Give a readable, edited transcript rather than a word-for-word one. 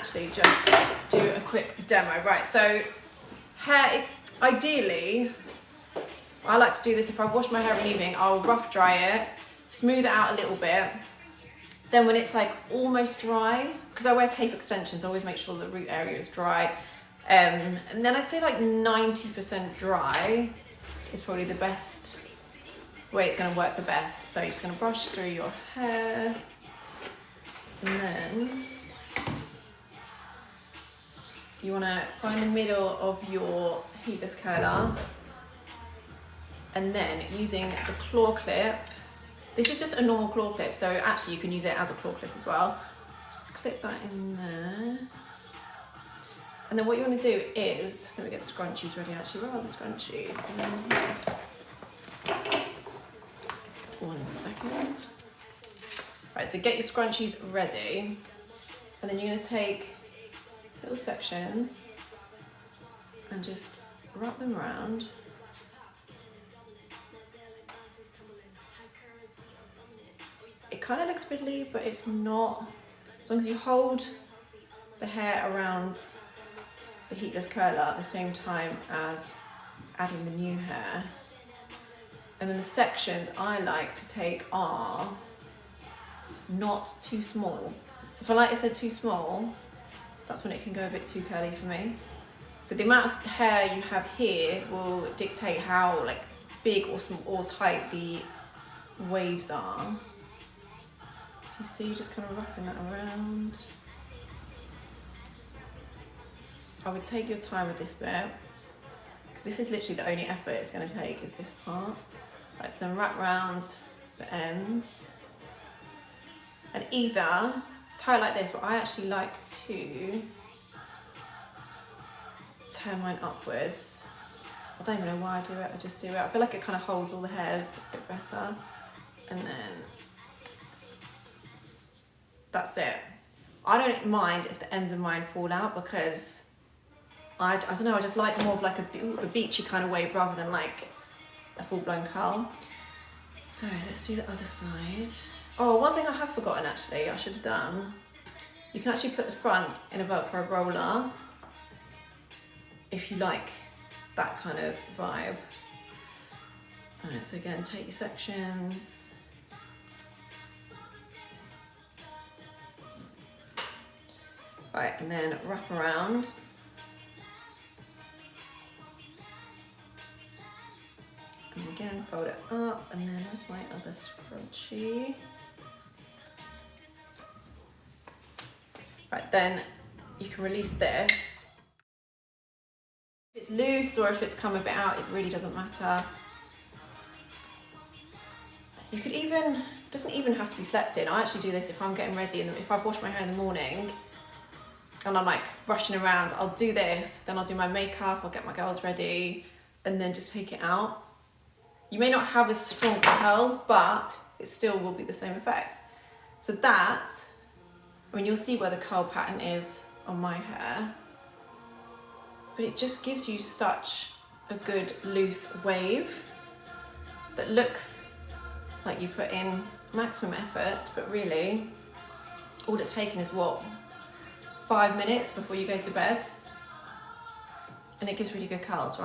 actually just do a quick demo. Right, so hair is ideally, I like to do this if I wash my hair in the evening, I'll rough dry it, smooth it out a little bit. Then when it's like almost dry, because I wear tape extensions, I always make sure the root area is dry. And then I say like 90% dry is probably the best way it's going to work the best. So you're just going to brush through your hair, and then you want to find the middle of your heatless curler, and then using the claw clip, this is just a normal claw clip, so actually you can use it as a claw clip as well. Just clip that in there. And then what you want to do is, let me get scrunchies ready actually. Where are the scrunchies? 1 second. Right, so get your scrunchies ready. And then you're going to take little sections and just wrap them around. It kind of looks fiddly, but it's not. As long as you hold the hair around the heatless curler at the same time as adding the new hair. And then the sections I like to take are not too small. If they're too small, that's when it can go a bit too curly for me. So the amount of hair you have here will dictate how like big or small or tight the waves are. So you see, just kind of wrapping that around. I would take your time with this bit, because this is literally the only effort it's going to take, is this part. Right, so then wrap around the ends. And either tie it like this, but I actually like to turn mine upwards. I don't even know why I do it, I just do it. I feel like it kind of holds all the hairs a bit better. And then that's it. I don't mind if the ends of mine fall out, because I don't know, I just like more of like a beachy kind of wave rather than like a full-blown curl. So let's do the other side. Oh, one thing I have forgotten actually, I should have done. You can actually put the front in a Velcro roller if you like that kind of vibe. Alright, so again, take your sections. Right, and then wrap around. And again, fold it up, and then there's my other scrunchie. Right, then you can release this. If it's loose or if it's come a bit out, it really doesn't matter. You could even, doesn't even have to be slept in. I actually do this if I'm getting ready, and if I've washed my hair in the morning and I'm like rushing around, I'll do this, then I'll do my makeup, I'll get my girls ready, and then just take it out. You may not have as strong curl, but it still will be the same effect. So that, I mean, you'll see where the curl pattern is on my hair, but it just gives you such a good loose wave that looks like you put in maximum effort, but really all it's taken is what, 5 minutes before you go to bed, and it gives really good curls, right?